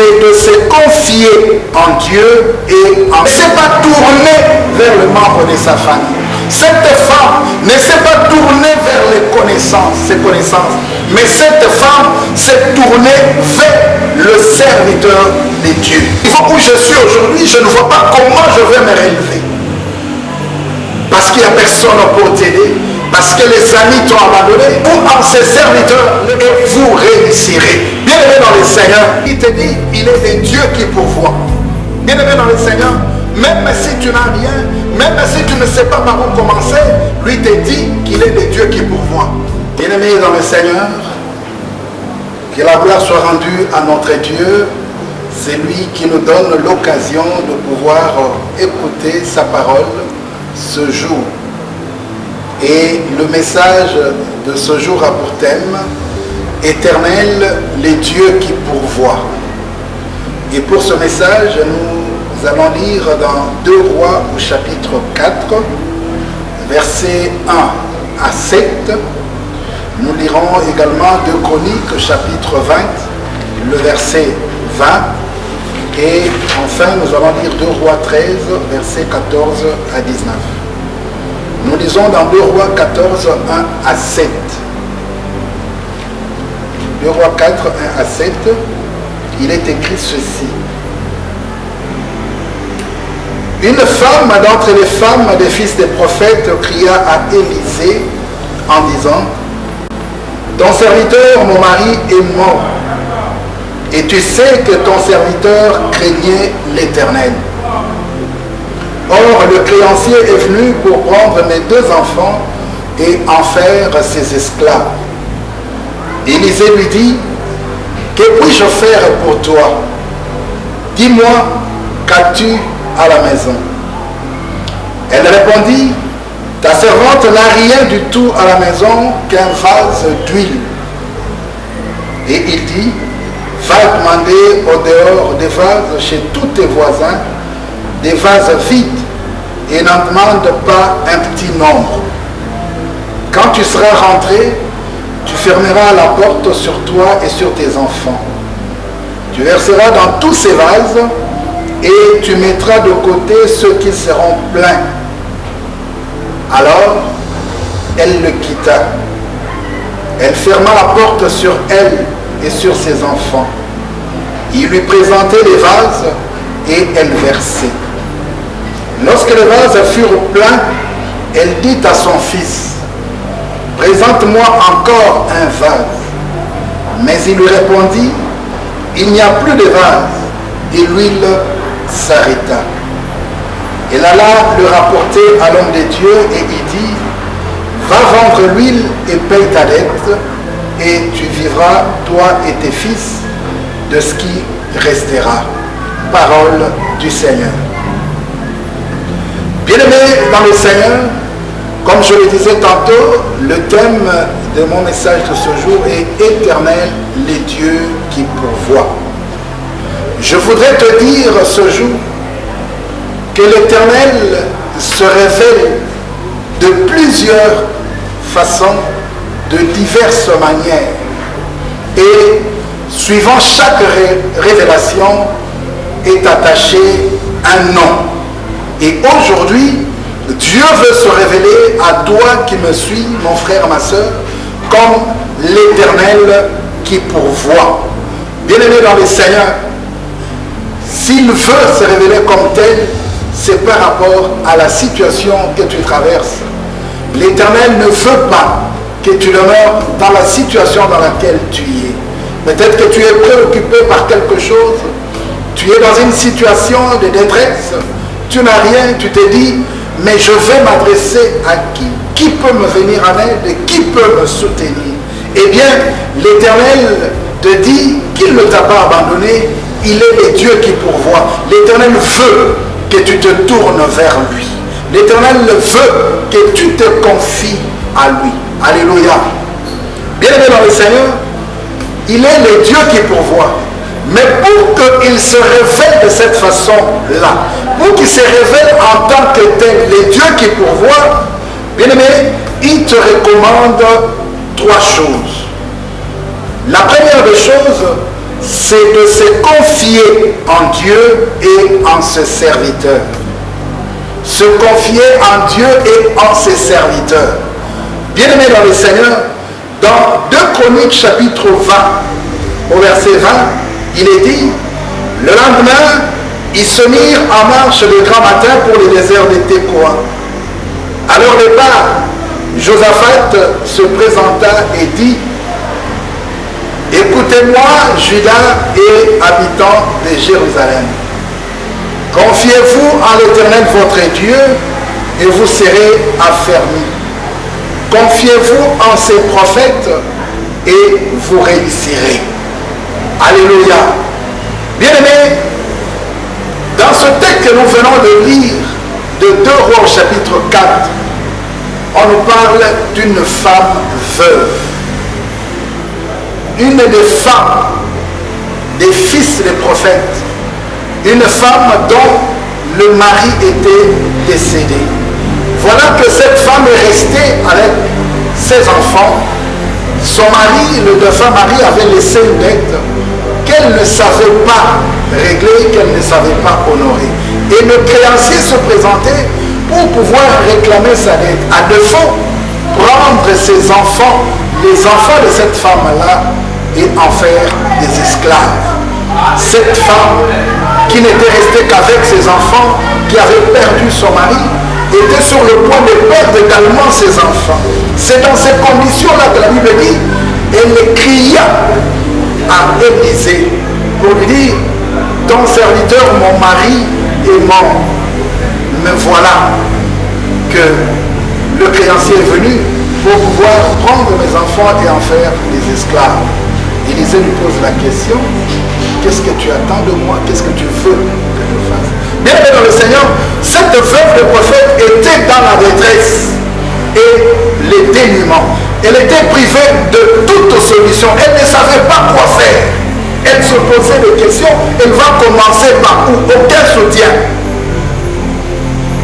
c'est de se confier en Dieu et en... Ne s'est pas tourné vers le membre de sa famille. Cette femme ne s'est pas tournée vers les connaissances, ses connaissances, mais cette femme s'est tournée vers le serviteur de Dieu. Où je suis aujourd'hui, je ne vois pas comment je vais me relever. Parce qu'il n'y a personne pour t'aider, parce que les amis t'ont abandonné. Vous, en ces serviteurs, et vous réussirez. Bien-aimé dans le Seigneur, il te dit, il est le Dieu qui pourvoit. Bien-aimé dans le Seigneur, même si tu n'as rien, même si tu ne sais pas par où commencer, lui te dit qu'il est le Dieu qui pourvoit. Bien-aimé dans le Seigneur, que la gloire soit rendue à notre Dieu. C'est lui qui nous donne l'occasion de pouvoir écouter sa parole ce jour. Et le message de ce jour a pour thème Éternel, les dieux qui pourvoient. Et pour ce message, nous allons lire dans 2 Rois au chapitre 4, versets 1 à 7. Nous lirons également 2 Chroniques, chapitre 20, le verset 20. Et enfin, nous allons lire 2 Rois 13, versets 14 à 19. Nous lisons dans 2 Rois 14, 1 à 7. 2 Rois 4, 1 à 7, il est écrit ceci. Une femme d'entre les femmes des fils des prophètes cria à Élisée en disant, « Ton serviteur, mon mari, est mort. Et tu sais que ton serviteur craignait l'Éternel. Or, le créancier est venu pour prendre mes 2 enfants et en faire ses esclaves. » Élisée lui dit, « Que puis-je faire pour toi? Dis-moi, qu'as-tu à la maison? » Elle répondit, « Ta servante n'a rien du tout à la maison qu'un vase d'huile. » Et il dit, « Va demander au dehors des vases chez tous tes voisins, des vases vides, et n'en demande pas un petit nombre. Quand tu seras rentré, tu fermeras la porte sur toi et sur tes enfants. Tu verseras dans tous ces vases et tu mettras de côté ceux qui seront pleins. » Alors, elle le quitta. Elle ferma la porte sur elle et sur ses enfants. Il lui présentait les vases et elle versait. Lorsque les vases furent pleins, elle dit à son fils, « Présente-moi encore un vase. » Mais il lui répondit, « Il n'y a plus de vase. » Et l'huile s'arrêta. Elle alla le rapporter à l'homme de Dieu et il dit, « Va vendre l'huile et paye ta dette, et tu vivras, toi et tes fils, de ce qui restera. » Parole du Seigneur. Bien-aimés dans le Seigneur, comme je le disais tantôt, le thème de mon message de ce jour est « Éternel, les dieux qui pourvoient ». Je voudrais te dire ce jour que l'Éternel se révèle de plusieurs façons, de diverses manières. Et suivant chaque révélation est attaché un nom. Et aujourd'hui, Dieu veut se révéler à toi qui me suis, mon frère, ma soeur, comme l'Éternel qui pourvoit. Bien-aimé dans le Seigneur, s'il veut se révéler comme tel, c'est par rapport à la situation que tu traverses. L'Éternel ne veut pas que tu demeures dans la situation dans laquelle tu es. Peut-être que tu es préoccupé par quelque chose, tu es dans une situation de détresse, tu n'as rien, tu te dis, mais je vais m'adresser à qui? Qui peut me venir en aide? Qui peut me soutenir? Eh bien, l'Éternel te dit qu'il ne t'a pas abandonné, il est le Dieu qui pourvoit. L'Éternel veut que tu te tournes vers lui. L'Éternel veut que tu te confies à lui. Alléluia. Bien-aimé dans le Seigneur, il est le Dieu qui pourvoit. Mais pour qu'il se révèle de cette façon-là, pour qu'il se révèle en tant que tel, les dieux qui pourvoient, bien-aimé, il te recommande 3 choses. La première des choses, c'est de se confier en Dieu et en ses serviteurs. Se confier en Dieu et en ses serviteurs. Bien-aimés dans le Seigneur, dans 2 Chroniques chapitre 20, au verset 20, il est dit, le lendemain, ils se mirent en marche le grand matin pour le désert de Tékoa. À leur départ, Josaphat se présenta et dit, écoutez-moi, Juda et habitants de Jérusalem. Confiez-vous en l'Éternel votre Dieu et vous serez affermis. Confiez-vous en ses prophètes et vous réussirez. Alléluia. Bien-aimés, dans ce texte que nous venons de lire, de 2 Rois chapitre 4, on nous parle d'une femme veuve. Une des femmes, des fils des prophètes. Une femme dont le mari était décédé. Voilà que cette femme est restée avec ses enfants. Son mari, le défunt mari, avait laissé une dette qu'elle ne savait pas régler, qu'elle ne savait pas honorer. Et le créancier se présentait pour pouvoir réclamer sa dette. À défaut, prendre ses enfants, les enfants de cette femme-là, et en faire des esclaves. Cette femme, qui n'était restée qu'avec ses enfants, qui avait perdu son mari, était sur le point de perdre également ses enfants. C'est dans ces conditions-là que la Bible dit, elle cria à Élisée pour lui dire, ton serviteur, mon mari, est mort. Mais voilà que le créancier est venu pour pouvoir prendre mes enfants et en faire des esclaves. Élisée lui pose la question, qu'est-ce que tu attends de moi? Qu'est-ce que tu veux que je fasse? Bien aimé dans le Seigneur, cette veuve de prophète était dans la détresse et le dénuement. Elle était privée de toute solution. Elle ne savait pas quoi faire. Elle se posait des questions. Elle va commencer par où? Aucun soutien.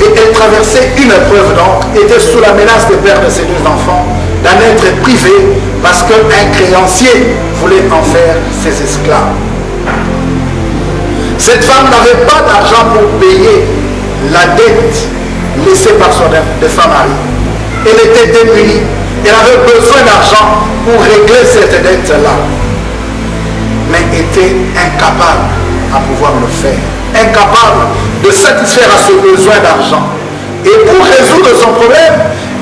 Et elle traversait une épreuve donc, était sous la menace de perdre ses 2 enfants, d'en être privée parce qu'un créancier voulait en faire ses esclaves. Cette femme n'avait pas d'argent pour payer la dette laissée par son défunt mari. Elle était démunie. Elle avait besoin d'argent pour régler cette dette-là. Mais était incapable à pouvoir le faire. Incapable de satisfaire à ce besoin d'argent. Et pour résoudre son problème,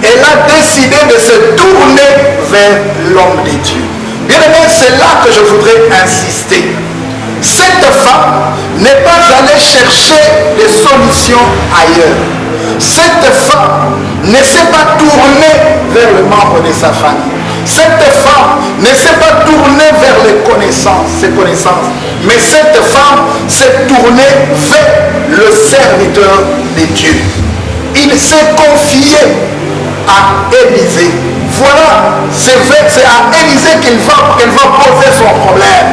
elle a décidé de se tourner vers l'homme de Dieu. Bien aimé, c'est là que je voudrais insister. Cette femme n'est pas allée chercher des solutions ailleurs. Cette femme ne s'est pas tournée vers le membre de sa famille. Cette femme ne s'est pas tournée vers les connaissances, ses connaissances. Mais cette femme s'est tournée vers le serviteur de Dieu. Il s'est confié à Élisée. Voilà, c'est à Élisée qu'elle va poser son problème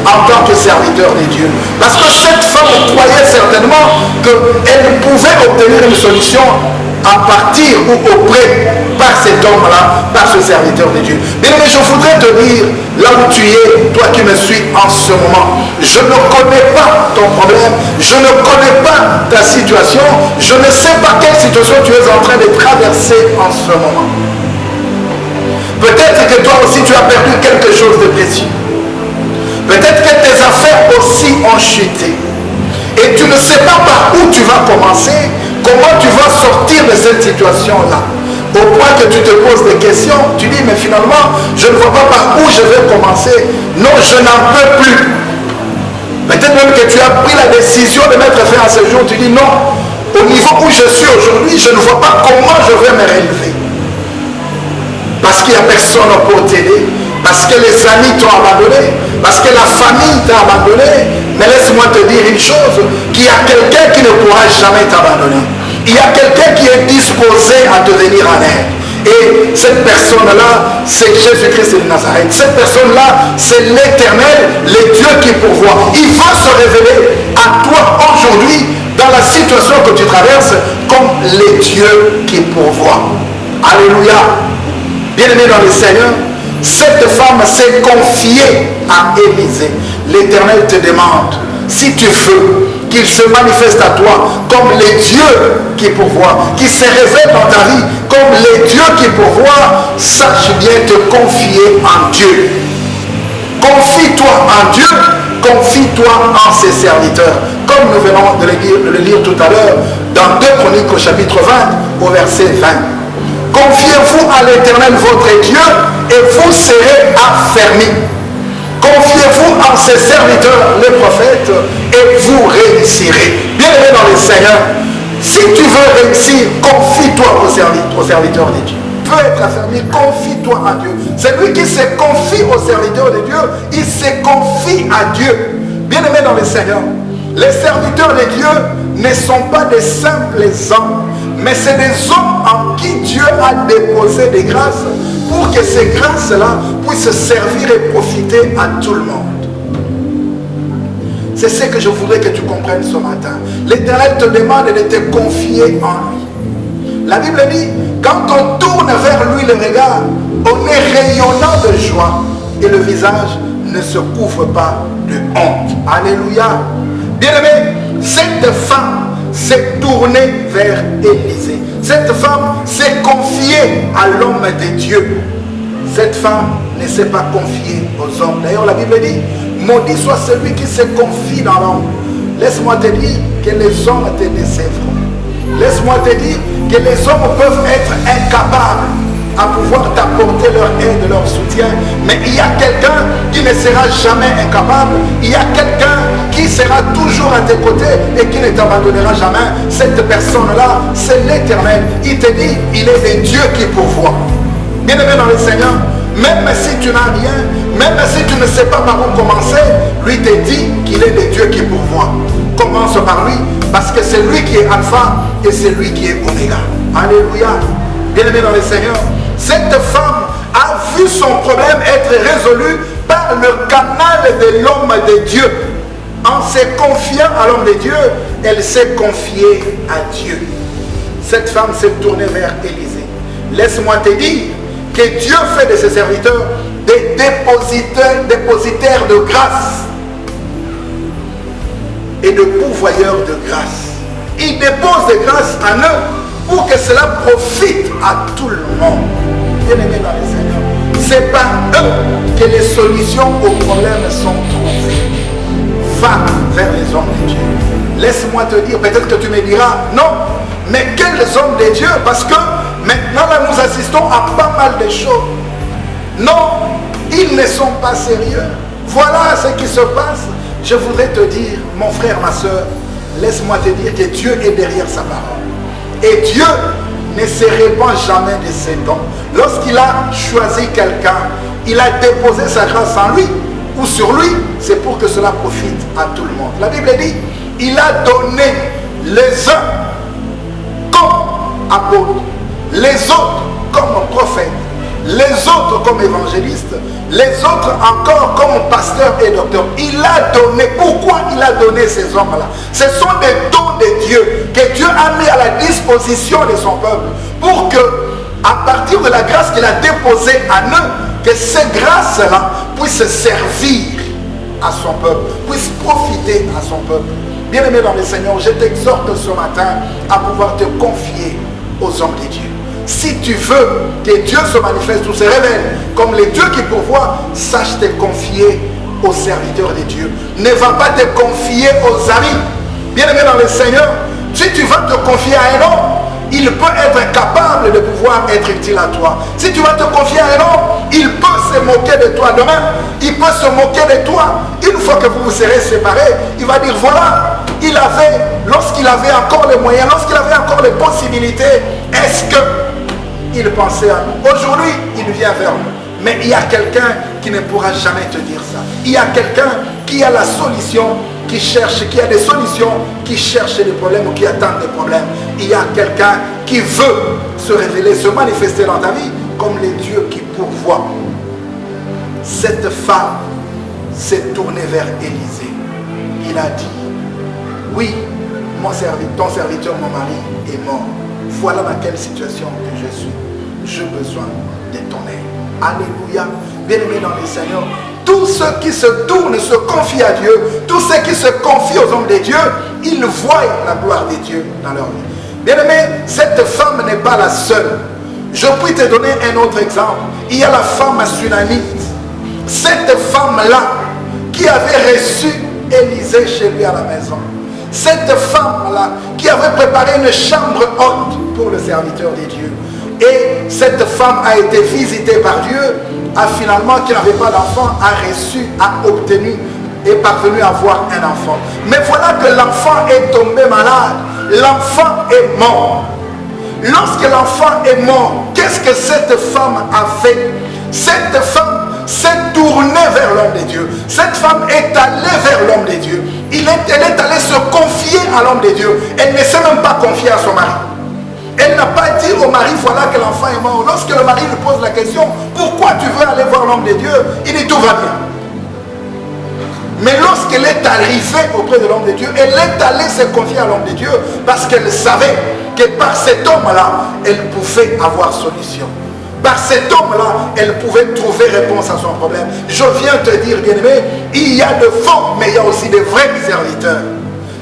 en tant que serviteur de Dieu. Parce que cette femme croyait certainement qu'elle pouvait obtenir une solution à partir ou auprès par cet homme-là, par ce serviteur de Dieu. Bien aimé, je voudrais te dire, là où tu es, toi qui me suis en ce moment, je ne connais pas ton problème, je ne connais pas ta situation, je ne sais pas quelle situation tu es en train de traverser en ce moment. Peut-être que toi aussi tu as perdu quelque chose de précieux. Peut-être que tes affaires aussi ont chuté. Et tu ne sais pas par où tu vas commencer, comment tu vas sortir de cette situation-là. Au point que tu te poses des questions, tu dis, mais finalement, je ne vois pas par où je vais commencer. Non, je n'en peux plus. Peut-être même que tu as pris la décision de mettre fin à ce jour, tu dis, non, au niveau où je suis aujourd'hui, je ne vois pas comment je vais me relever. Parce qu'il n'y a personne pour t'aider, parce que les amis t'ont abandonné, parce que la famille t'a abandonné. Mais laisse-moi te dire une chose, qu'il y a quelqu'un qui ne pourra jamais t'abandonner. Il y a quelqu'un qui est disposé à te venir en aide. Et cette personne-là, c'est Jésus-Christ de Nazareth. Cette personne-là, c'est l'Éternel, le Dieu qui pourvoit. Il va se révéler à toi aujourd'hui, dans la situation que tu traverses, comme le Dieu qui pourvoit. Alléluia. Bien-aimé dans le Seigneur, Cette femme s'est confiée à Élisée. L'Éternel te demande, si tu veux qu'il se manifeste à toi comme les dieux qui pourvoient, qui se révèlent dans ta vie comme les dieux qui pourvoient, sache bien te confier en Dieu. Confie-toi en Dieu, confie-toi en ses serviteurs. Comme nous venons de le lire tout à l'heure dans 2 Chroniques au chapitre 20 au verset 20. Confiez-vous à l'Éternel votre Dieu et vous serez affermis. Confiez-vous en ses serviteurs, les prophètes, et vous réussirez. Bien-aimé dans le Seigneur, si tu veux réussir, confie-toi aux serviteurs de Dieu. Tu veux être affermi, confie-toi à Dieu. Celui qui se confie aux serviteurs de Dieu, il se confie à Dieu. Bien-aimé dans le Seigneur, les serviteurs de Dieu ne sont pas des simples hommes, mais c'est des hommes en qui Dieu a déposé des grâces pour que ces grâces-là puissent servir et profiter à tout le monde. C'est ce que je voudrais que tu comprennes ce matin. L'Éternel te demande de te confier en lui. La Bible dit, quand on tourne vers lui le regard, on est rayonnant de joie et le visage ne se couvre pas de honte. Alléluia. Bien-aimé, cette femme s'est tournée vers Élisée. Cette femme s'est confiée à l'homme de Dieu. Cette femme ne s'est pas confiée aux hommes. D'ailleurs, la Bible dit, maudit soit celui qui se confie dans l'homme. Laisse-moi te dire que les hommes te décèvront. Laisse-moi te dire que les hommes peuvent être incapables à pouvoir t'apporter leur aide, leur soutien. Mais il y a quelqu'un qui ne sera jamais incapable. Il y a quelqu'un qui sera toujours à tes côtés et qui ne t'abandonnera jamais. Cette personne-là, c'est l'Éternel. Il te dit, il est des dieux qui pourvoient. Bien-aimé dans le Seigneur, même si tu n'as rien, même si tu ne sais pas par où commencer, lui te dit qu'il est des dieux qui pourvoient. Commence par lui, parce que c'est lui qui est alpha et c'est lui qui est oméga. Alléluia. Bien-aimé dans le Seigneur, cette femme a vu son problème être résolu par le canal de l'homme de Dieu. En se confiant à l'homme de Dieu, elle s'est confiée à Dieu. Cette femme s'est tournée vers Élisée. Laisse-moi te dire que Dieu fait de ses serviteurs des dépositaires de grâce et de pourvoyeurs de grâce. Il dépose des grâces en eux pour que cela profite à tout le monde. Bien-aimés dans le Seigneur, c'est par eux que les solutions aux problèmes sont trouvées. Va vers les hommes de Dieu. Laisse-moi te dire, peut-être que tu me diras, non, mais quels hommes de Dieu? Parce que maintenant là, nous assistons à pas mal de choses. Non, ils ne sont pas sérieux. Voilà ce qui se passe. Je voudrais te dire, mon frère, ma soeur, laisse-moi te dire que Dieu est derrière sa parole. Et Dieu ne se répand jamais de ses dons. Lorsqu'il a choisi quelqu'un, il a déposé sa grâce en lui ou sur lui, c'est pour que cela profite à tout le monde. La Bible dit, il a donné les uns comme apôtres, les autres comme prophètes, les autres comme évangélistes, les autres encore comme pasteurs et docteurs. Il a donné. Pourquoi il a donné ces hommes-là? Ce sont des dons de Dieu que Dieu a mis à la disposition de son peuple pour que, à partir de la grâce qu'il a déposée en eux, que ces grâces-là puissent servir à son peuple, puissent profiter à son peuple. Bien-aimé dans le Seigneur, je t'exhorte ce matin à pouvoir te confier aux hommes de Dieu. Si tu veux que Dieu se manifeste ou se révèle comme les dieux qui pourvoient, sache te confier aux serviteurs de Dieu. Ne va pas te confier aux amis. Bien-aimé dans le Seigneur, si tu vas te confier à un homme, il peut être incapable de pouvoir être utile à toi. Si tu vas te confier à un homme, il peut se moquer de toi demain. Il peut se moquer de toi. Une fois que vous vous serez séparés, il va dire, voilà, il avait, lorsqu'il avait encore les moyens, lorsqu'il avait encore les possibilités, est-ce que il pensait à nous? Aujourd'hui, il vient vers nous. Mais il y a quelqu'un qui ne pourra jamais te dire ça. Il y a quelqu'un qui a la solution, qui cherche, qui a des solutions, qui cherche des problèmes ou qui attend des problèmes. Il y a quelqu'un qui veut se révéler, se manifester dans ta vie comme les dieux qui pourvoient. Cette femme s'est tournée vers Élisée. Il a dit, oui, ton serviteur, mon mari, est mort. Voilà dans quelle situation que je suis. J'ai besoin de ton aide. Alléluia. Bien-aimés dans les Seigneurs, tous ceux qui se tournent, se confient à Dieu, tous ceux qui se confient aux hommes de Dieu, ils voient la gloire de Dieu dans leur vie. Bien-aimé, cette femme n'est pas la seule. Je puis te donner un autre exemple. Il y a la femme sunamite. Cette femme-là qui avait reçu Élisée chez lui à la maison. Cette femme-là qui avait préparé une chambre haute pour le serviteur de Dieu. Et cette femme a été visitée par Dieu, a finalement, qui n'avait pas d'enfant, a reçu, a obtenu, est parvenu à avoir un enfant. Mais voilà que l'enfant est tombé malade. L'enfant est mort. Lorsque l'enfant est mort, qu'est-ce que cette femme a fait? Cette femme s'est tournée vers l'homme de Dieu. Cette femme est allée vers l'homme de Dieu. Elle est allée se confier à l'homme de Dieu. Elle ne s'est même pas confiée à son mari. Elle n'a pas dit au mari, voilà que l'enfant est mort. Lorsque le mari lui pose la question, pourquoi tu veux aller voir l'homme de Dieu? Il dit, tout va bien. Mais lorsqu'elle est arrivée auprès de l'homme de Dieu, elle est allée se confier à l'homme de Dieu parce qu'elle savait que par cet homme-là, elle pouvait avoir solution. Par cet homme-là, elle pouvait trouver réponse à son problème. Je viens te dire, bien-aimé, il y a de faux, mais il y a aussi de vrais serviteurs.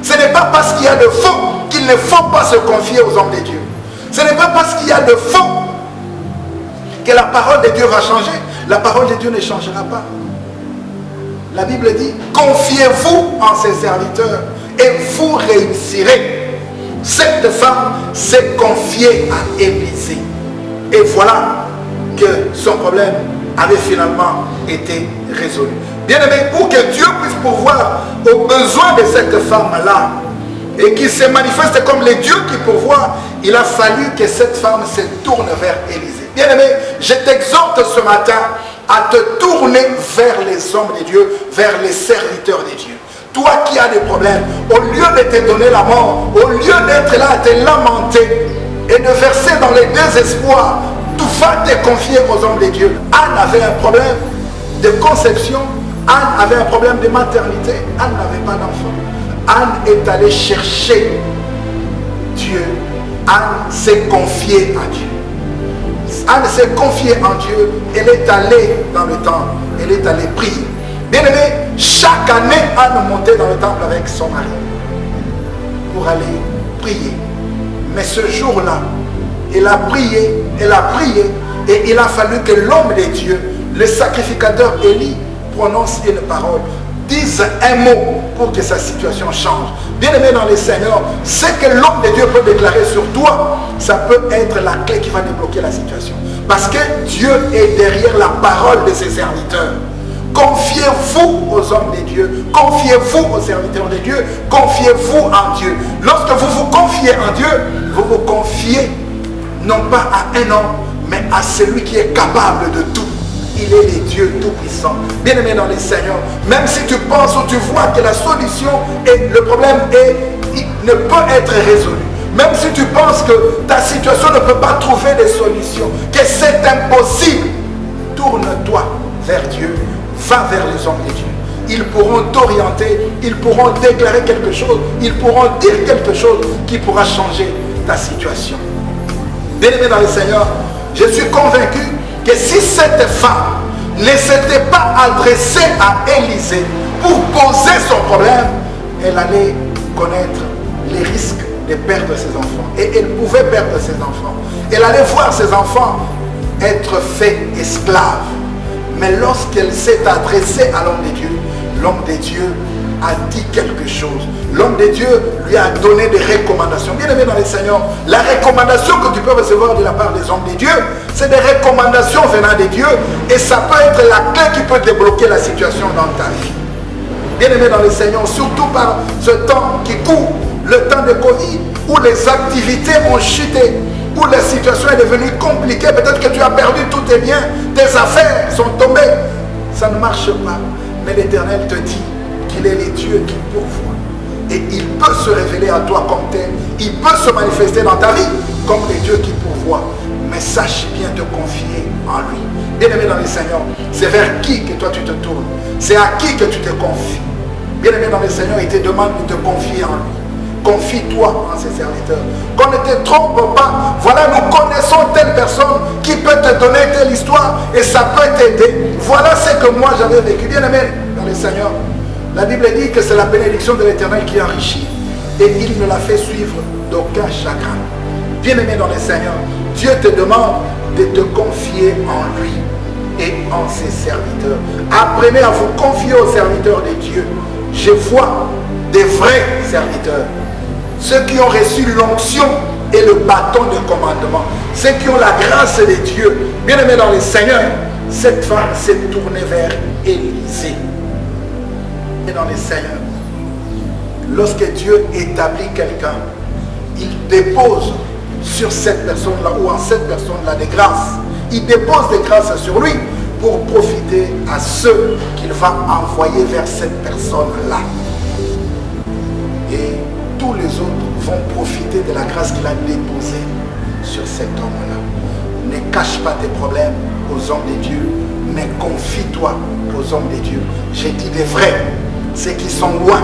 Ce n'est pas parce qu'il y a de faux qu'il ne faut pas se confier aux hommes de Dieu. Ce n'est pas parce qu'il y a de faux que la parole de Dieu va changer. La parole de Dieu ne changera pas. La Bible dit, confiez-vous en ses serviteurs et vous réussirez. Cette femme s'est confiée à Élisée. Et voilà que son problème avait finalement été résolu. Bien-aimé, pour que Dieu puisse pourvoir aux besoins de cette femme-là et qu'il se manifeste comme les dieux qui pourvoient, il a fallu que cette femme se tourne vers Élisée. Bien-aimé, je t'exhorte ce matin à te tourner vers les hommes de Dieu, vers les serviteurs de Dieu. Toi qui as des problèmes, au lieu de te donner la mort, au lieu d'être là à te lamenter et de verser dans les désespoirs, tu vas te confier aux hommes de Dieu. Anne avait un problème de conception, Anne avait un problème de maternité, Anne n'avait pas d'enfant. Anne est allée chercher Dieu. Anne s'est confiée à Dieu. Anne s'est confiée en Dieu. Elle est allée dans le temple. Elle est allée prier. Bien aimé, chaque année, Anne montait dans le temple avec son mari pour aller prier. Mais ce jour-là, elle a prié, et il a fallu que l'homme de Dieu, le sacrificateur Élie, prononce une parole, dise un mot pour que sa situation change. Bien aimé dans les Seigneurs, ce que l'homme de Dieu peut déclarer sur toi, ça peut être la clé qui va débloquer la situation. Parce que Dieu est derrière la parole de ses serviteurs. Confiez-vous aux hommes de Dieu, confiez-vous aux serviteurs de Dieu, confiez-vous en Dieu. Lorsque vous vous confiez en Dieu, vous vous confiez non pas à un homme, mais à celui qui est capable de tout. Il est le Dieu tout-puissant. Bien-aimé dans les Seigneurs, même si tu penses ou tu vois que la solution et le problème ne peut être résolu, même si tu penses que ta situation ne peut pas trouver de solution, que c'est impossible, tourne-toi vers Dieu, va vers les hommes de Dieu. Ils pourront t'orienter, ils pourront déclarer quelque chose, ils pourront dire quelque chose qui pourra changer ta situation. Bien-aimé dans le Seigneur, je suis convaincu que si cette femme ne s'était pas adressée à Élisée pour poser son problème, elle allait connaître les risques de perdre ses enfants. Et elle pouvait perdre ses enfants. Elle allait voir ses enfants être faits esclaves. Mais lorsqu'elle s'est adressée à l'homme de Dieu a dit quelque chose. L'homme de Dieu lui a donné des recommandations. Bien aimé dans les Seigneurs, la recommandation que tu peux recevoir de la part des hommes de Dieu, c'est des recommandations venant de Dieu, et ça peut être la clé qui peut débloquer la situation dans ta vie. Bien aimé dans les Seigneurs, surtout par ce temps qui court, le temps de Covid, où les activités ont chuté, où la situation est devenue compliquée, peut-être que tu as perdu tous tes biens, tes affaires sont tombées. Ça ne marche pas. Mais l'Éternel te dit qu'il est le Dieu qui pourvoit. Et il peut se révéler à toi comme tel. Il peut se manifester dans ta vie comme le Dieu qui pourvoit. Mais sache bien te confier en lui. Bien-aimé dans les Seigneurs, c'est vers qui que toi tu te tournes? C'est à qui que tu te confies? Bien-aimé dans les Seigneurs, il te demande de te confier en lui. confie-toi en ses serviteurs. Qu'on ne te trompe pas. Voilà, nous connaissons telle personne qui peut te donner telle histoire et ça peut t'aider. Voilà ce que moi j'avais vécu. Bien aimé dans le Seigneur, la Bible dit que c'est la bénédiction de l'Éternel qui enrichit et il ne la fait suivre d'aucun chagrin. Bien aimé dans le Seigneur, Dieu te demande de te confier en lui et en ses serviteurs. Apprenez à vous confier aux serviteurs de Dieu. Je vois des vrais serviteurs, ceux qui ont reçu l'onction et le bâton de commandement, ceux qui ont la grâce de Dieu. Bien aimé dans le Seigneur, cette femme s'est tournée vers Élisée. Et dans le Seigneur, lorsque Dieu établit quelqu'un, il dépose sur cette personne-là ou en cette personne-là des grâces. Il dépose des grâces sur lui pour profiter à ceux qu'il va envoyer vers cette personne-là. Et tous les autres vont profiter de la grâce qu'il a déposée sur cet homme-là. Ne cache pas tes problèmes aux hommes de Dieu, mais confie-toi aux hommes de Dieu. J'ai dit des vrais, ceux qui sont loin,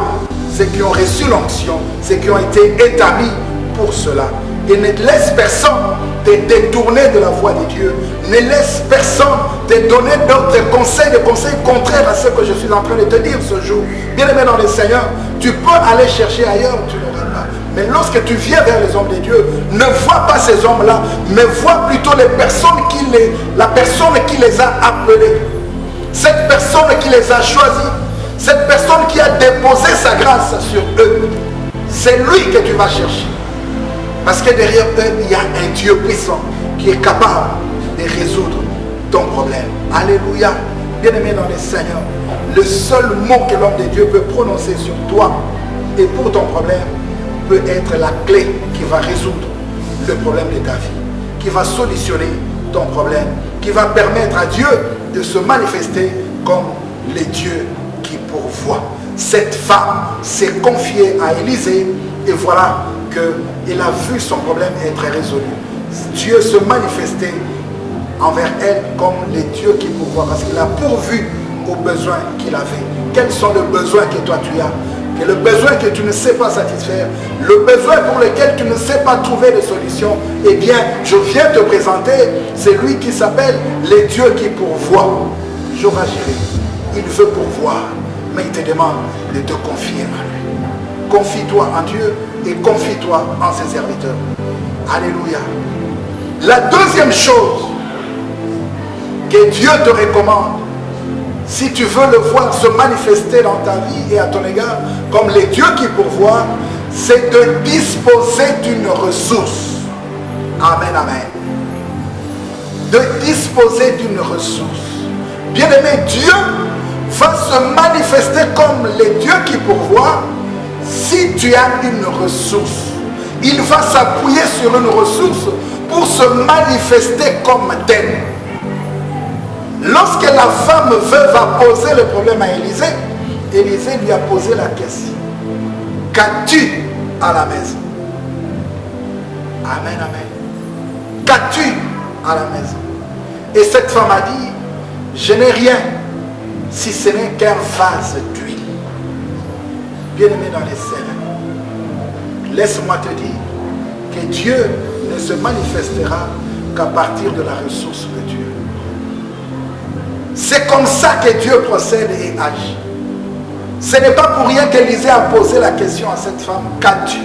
ceux qui ont reçu l'onction, ceux qui ont été établis pour cela. Et ne laisse personne te détourner de la voie de Dieu. Ne laisse personne te donner d'autres conseils, des conseils contraires à ce que je suis en train de te dire ce jour. Bien aimé dans le Seigneur, tu peux aller chercher ailleurs, tu n'auras pas. Mais lorsque tu viens vers les hommes de Dieu, ne vois pas ces hommes-là, mais vois plutôt les personnes la personne qui les a appelés. Cette personne qui les a choisis. Cette personne qui a déposé sa grâce sur eux. C'est lui que tu vas chercher. Parce que derrière eux, il y a un Dieu puissant qui est capable de résoudre ton problème. Alléluia. Bien-aimé dans le Seigneur, le seul mot que l'homme de Dieu peut prononcer sur toi et pour ton problème peut être la clé qui va résoudre le problème de ta vie, qui va solutionner ton problème, qui va permettre à Dieu de se manifester comme le Dieu qui pourvoit. Cette femme s'est confiée à Élisée et voilà qu'il a vu son problème être résolu. Dieu se manifestait envers elle comme le Dieu qui pourvoit parce qu'il a pourvu aux besoins qu'il avait. Quels sont les besoins que toi tu as? Que le besoin que tu ne sais pas satisfaire, le besoin pour lequel tu ne sais pas trouver de solution, eh bien, je viens te présenter, c'est lui qui s'appelle le Dieu qui pourvoit. Jehovah Jireh, il veut pourvoir, mais il te demande de te confier à lui. Confie-toi en Dieu et confie-toi en ses serviteurs. Alléluia. La deuxième chose que Dieu te recommande, si tu veux le voir se manifester dans ta vie et à ton égard, comme les dieux qui pourvoient, c'est de disposer d'une ressource. Amen, amen. De disposer d'une ressource. Bien-aimé, Dieu va se manifester comme les dieux qui pourvoient si tu as une ressource. Il va s'appuyer sur une ressource pour se manifester comme tel. Lorsque la femme veuve a posé le problème à Élisée, Élisée lui a posé la question. Qu'as-tu à la maison? Amen, amen. Qu'as-tu à la maison? Et cette femme a dit, je n'ai rien si ce n'est qu'un vase d'huile. Bien-aimé dans les Seigneurs, laisse-moi te dire que Dieu ne se manifestera qu'à partir de la ressource de Dieu. C'est comme ça que Dieu procède et agit. Ce n'est pas pour rien qu'Élisée a posé la question à cette femme, qu'as-tu?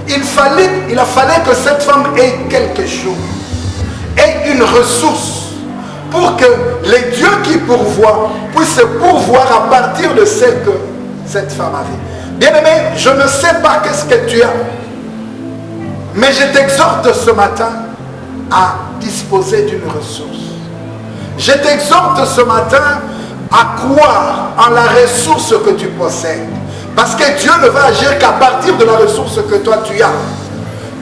Il a fallu que cette femme ait quelque chose, ait une ressource, pour que les dieux qui pourvoient puissent pourvoir à partir de ce que cette femme avait. Bien-aimé, je ne sais pas qu'est-ce que tu as, mais je t'exhorte ce matin à disposer d'une ressource. Je t'exhorte ce matin à croire en la ressource que tu possèdes. Parce que Dieu ne va agir qu'à partir de la ressource que toi tu as.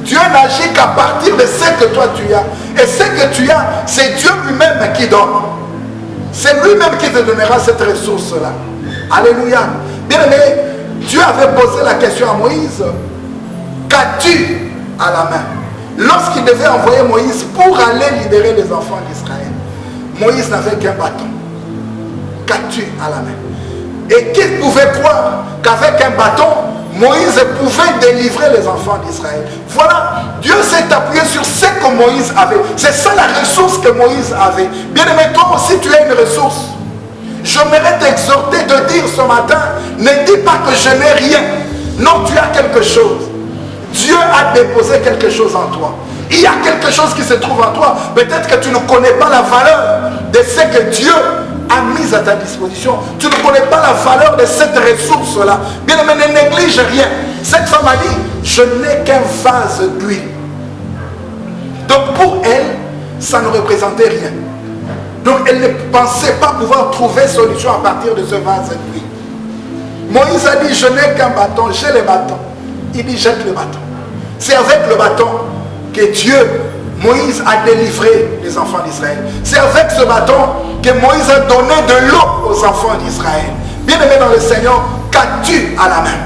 Dieu n'agit qu'à partir de ce que toi tu as. Et ce que tu as, c'est Dieu lui-même qui donne. C'est lui-même qui te donnera cette ressource-là. Alléluia. Bien-aimé, Dieu avait posé la question à Moïse. Qu'as-tu à la main? Lorsqu'il devait envoyer Moïse pour aller libérer les enfants d'Israël, Moïse n'avait qu'un bâton. Qu'as-tu à la main? Et qui pouvait croire qu'avec un bâton, Moïse pouvait délivrer les enfants d'Israël. Voilà, Dieu s'est appuyé sur ce que Moïse avait. C'est ça la ressource que Moïse avait. Bien aimé, toi aussi tu as une ressource. J'aimerais t'exhorter de dire ce matin, ne dis pas que je n'ai rien. Non, tu as quelque chose. Dieu a déposé quelque chose en toi. Il y a quelque chose qui se trouve en toi. Peut-être que tu ne connais pas la valeur de ce que Dieu a mis à ta disposition. Tu ne connais pas la valeur de cette ressource-là. Bien aimé, ne néglige rien. Cette femme a dit, je n'ai qu'un vase d'huile. Donc pour elle, ça ne représentait rien. Donc elle ne pensait pas pouvoir trouver solution à partir de ce vase d'huile. Moïse a dit, je n'ai qu'un bâton, j'ai le bâton. Il dit, jette le bâton. C'est avec le bâton que Dieu, Moïse a délivré les enfants d'Israël. C'est avec ce bâton que Moïse a donné de l'eau aux enfants d'Israël. Bien-aimé dans le Seigneur, qu'as-tu à la main?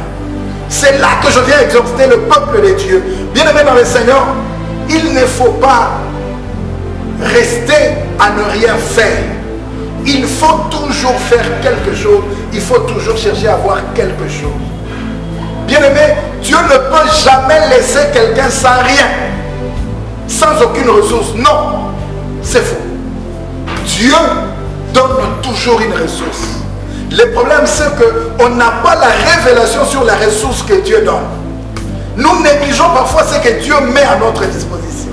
C'est là que je viens exhorter le peuple de Dieu. Bien-aimé dans le Seigneur, il ne faut pas rester à ne rien faire. Il faut toujours faire quelque chose. Il faut toujours chercher à avoir quelque chose. Bien-aimé, Dieu ne peut jamais laisser quelqu'un sans rien, sans aucune ressource. Non, c'est faux. Dieu donne toujours une ressource. Le problème, c'est qu'on n'a pas la révélation sur la ressource que Dieu donne. Nous négligeons parfois ce que Dieu met à notre disposition.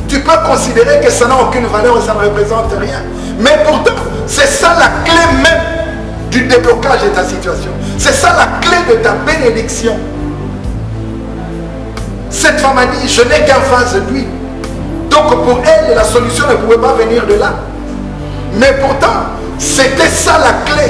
Tu peux considérer que ça n'a aucune valeur et ça ne représente rien. Mais pourtant, c'est ça la clé même du déblocage de ta situation. C'est ça la clé de ta bénédiction. Cette femme a dit, je n'ai qu'un vase d'huile. Donc pour elle, la solution ne pouvait pas venir de là. Mais pourtant, c'était ça la clé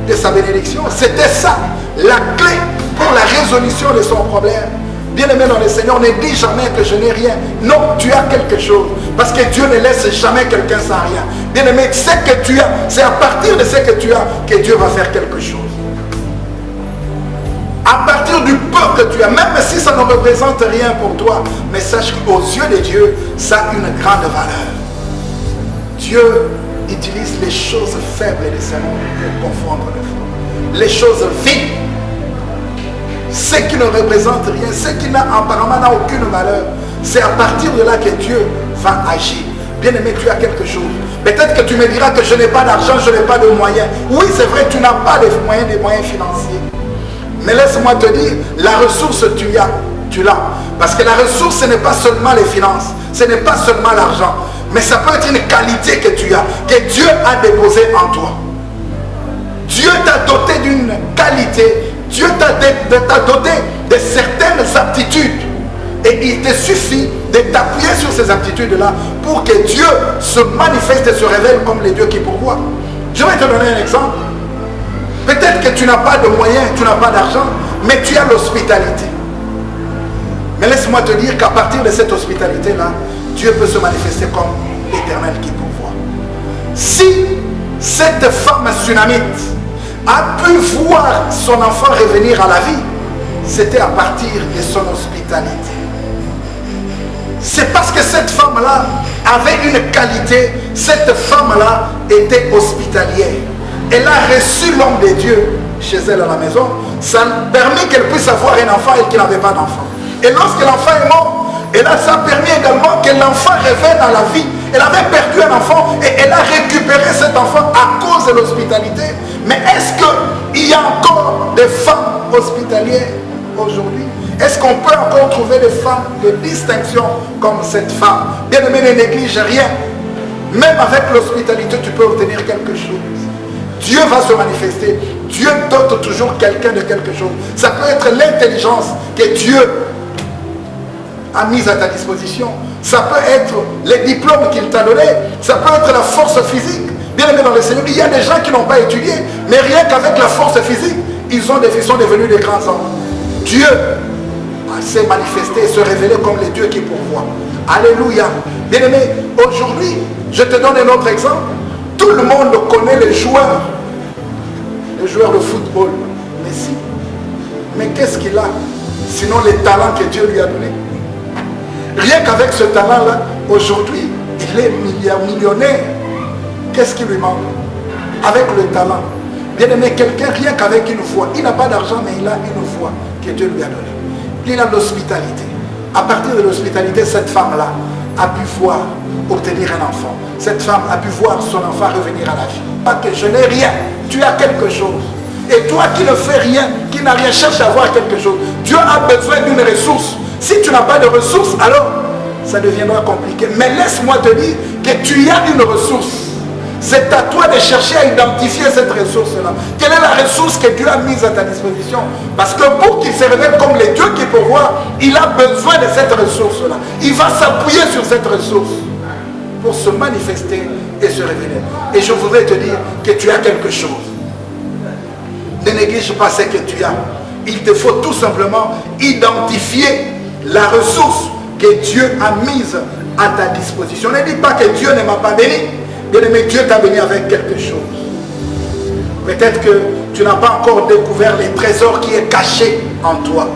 de sa bénédiction. C'était ça la clé pour la résolution de son problème. Bien-aimé dans le Seigneur, ne dis jamais que je n'ai rien. Non, tu as quelque chose. Parce que Dieu ne laisse jamais quelqu'un sans rien. Bien-aimé, ce que tu as, c'est à partir de ce que tu as que Dieu va faire quelque chose. À partir du peu que tu as, même si ça ne représente rien pour toi, mais sache qu'aux yeux de Dieu, ça a une grande valeur. Dieu utilise les choses faibles de ce monde pour confondre les forts. Les choses vides, ce qui ne représente rien, ce qui apparemment n'a aucune valeur, c'est à partir de là que Dieu va agir. Bien-aimé, tu as quelque chose. Peut-être que tu me diras que je n'ai pas d'argent, je n'ai pas de moyens. Oui, c'est vrai, tu n'as pas de moyens, des moyens financiers. Mais laisse-moi te dire, la ressource tu l'as. Parce que la ressource, ce n'est pas seulement les finances, ce n'est pas seulement l'argent, mais ça peut être une qualité que tu as, que Dieu a déposée en toi. Dieu t'a doté d'une qualité, Dieu t'a doté de certaines aptitudes. Et il te suffit de t'appuyer sur ces aptitudes-là pour que Dieu se manifeste et se révèle comme le Dieu qui pourvoit. Je vais te donner un exemple. Peut-être que tu n'as pas de moyens, tu n'as pas d'argent, mais tu as l'hospitalité. Mais laisse-moi te dire qu'à partir de cette hospitalité-là, Dieu peut se manifester comme l'Éternel qui pourvoit. Si cette femme sunamite a pu voir son enfant revenir à la vie, c'était à partir de son hospitalité. C'est parce que cette femme-là avait une qualité, cette femme-là était hospitalière. Elle a reçu l'homme de Dieu chez elle à la maison. Ça a permis qu'elle puisse avoir un enfant et qu'elle n'avait pas d'enfant. Et lorsque l'enfant est mort, ça a permis également que l'enfant revienne à la vie. Elle avait perdu un enfant et elle a récupéré cet enfant à cause de l'hospitalité. Mais est-ce qu'il y a encore des femmes hospitalières aujourd'hui? Est-ce qu'on peut encore trouver des femmes de distinction comme cette femme? Bien-aimé, ne néglige rien. Même avec l'hospitalité, tu peux obtenir quelque chose. Dieu va se manifester. Dieu dote toujours quelqu'un de quelque chose. Ça peut être l'intelligence que Dieu a mise à ta disposition. Ça peut être les diplômes qu'il t'a donnés. Ça peut être la force physique. Bien aimé dans le Seigneur, il y a des gens qui n'ont pas étudié, mais rien qu'avec la force physique, ils sont devenus des grands hommes. Dieu s'est manifesté et se révélé comme le Dieu qui pourvoit. Alléluia. Bien aimé, aujourd'hui, je te donne un autre exemple. Tout le monde connaît les joueurs de football, Messi. Mais qu'est-ce qu'il a sinon les talents que Dieu lui a donnés? Rien qu'avec ce talent-là, aujourd'hui, il est millionnaire. Qu'est-ce qui lui manque? Avec le talent. Bien-aimé, quelqu'un, rien qu'avec une foi, il n'a pas d'argent, mais il a une foi que Dieu lui a donnée. Il a l'hospitalité. À partir de l'hospitalité, cette femme-là a pu voir obtenir un enfant. Cette femme a pu voir son enfant revenir à la vie. Pas que je n'ai rien, tu as quelque chose. Et toi qui ne fais rien, qui n'a rien, cherche à avoir quelque chose. Dieu a besoin d'une ressource. Si tu n'as pas de ressources, alors ça deviendra compliqué. Mais laisse-moi te dire que tu as une ressource. C'est à toi de chercher à identifier cette ressource-là. Quelle est la ressource que Dieu a mise à ta disposition? Parce que pour qu'il se révèle comme les dieux qui pourvoient, il a besoin de cette ressource-là. Il va s'appuyer sur cette ressource pour se manifester et se révéler. Et je voudrais te dire que tu as quelque chose. Ne néglige pas ce que tu as. Il te faut tout simplement identifier la ressource que Dieu a mise à ta disposition. Ne dis pas que Dieu ne m'a pas béni. Bien-aimé, Dieu t'a béni avec quelque chose. Peut-être que tu n'as pas encore découvert les trésors qui est caché en toi.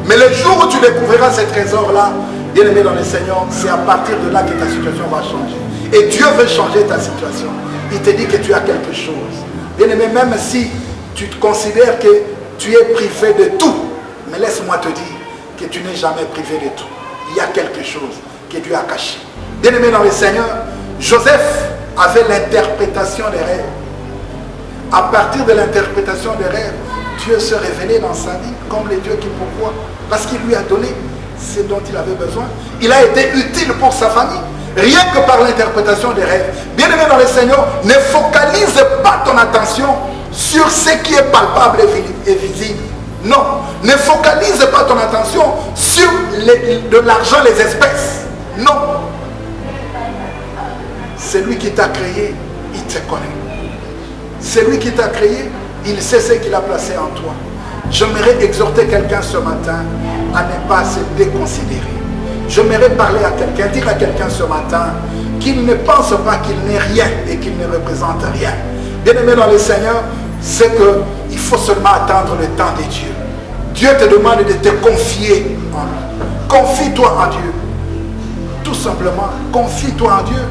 Mais le jour où tu découvriras ces trésors-là, bien-aimé dans le Seigneur, c'est à partir de là que ta situation va changer. Et Dieu veut changer ta situation. Il te dit que tu as quelque chose. Bien-aimé, même si tu te considères que tu es privé de tout, mais laisse-moi te dire que tu n'es jamais privé de tout. Il y a quelque chose que Dieu a caché. Bien-aimé dans le Seigneur, Joseph avait l'interprétation des rêves. À partir de l'interprétation des rêves, Dieu se révélait dans sa vie comme les dieux qui pourvoient. Parce qu'il lui a donné ce dont il avait besoin. Il a été utile pour sa famille. Rien que par l'interprétation des rêves. Bien-aimé dans le Seigneur, ne focalise pas ton attention sur ce qui est palpable et visible. Non. Ne focalise pas ton attention sur de l'argent, les espèces. Non. C'est lui qui t'a créé, il te connaît. C'est lui qui t'a créé, il sait ce qu'il a placé en toi. J'aimerais exhorter quelqu'un ce matin à ne pas se déconsidérer. J'aimerais parler à quelqu'un, dire à quelqu'un ce matin qu'il ne pense pas qu'il n'est rien et qu'il ne représente rien. Bien-aimé dans le Seigneur, c'est qu'il faut seulement attendre le temps de Dieu. Dieu te demande de te confier en lui. Confie-toi en Dieu. Tout simplement, confie-toi en Dieu.